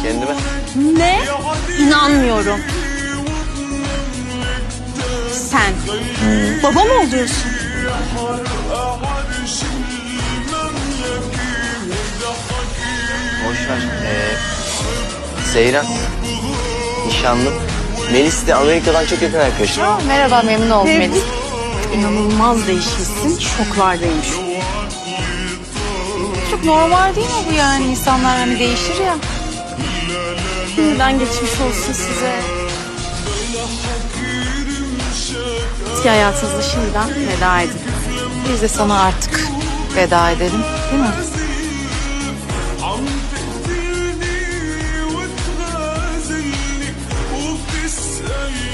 Kendime. Ne? İnanmıyorum. Sen baba mı oluyorsun? Boş ver. Seyran. Nişanlım. Melis de Amerika'dan çok yakın arkadaşım. Merhaba, memnun oldum Melis. İnanılmaz değişmişsin. Şoklardayım şu an. Çok normal değil mi bu yani? İnsanlar hani değişir ya. Şimdiden geçmiş olsun size. Eski hayatınızda şimdiden veda edin. Biz de sana artık veda edelim, değil mi? عم تقتلني وتغازلني وبتسألني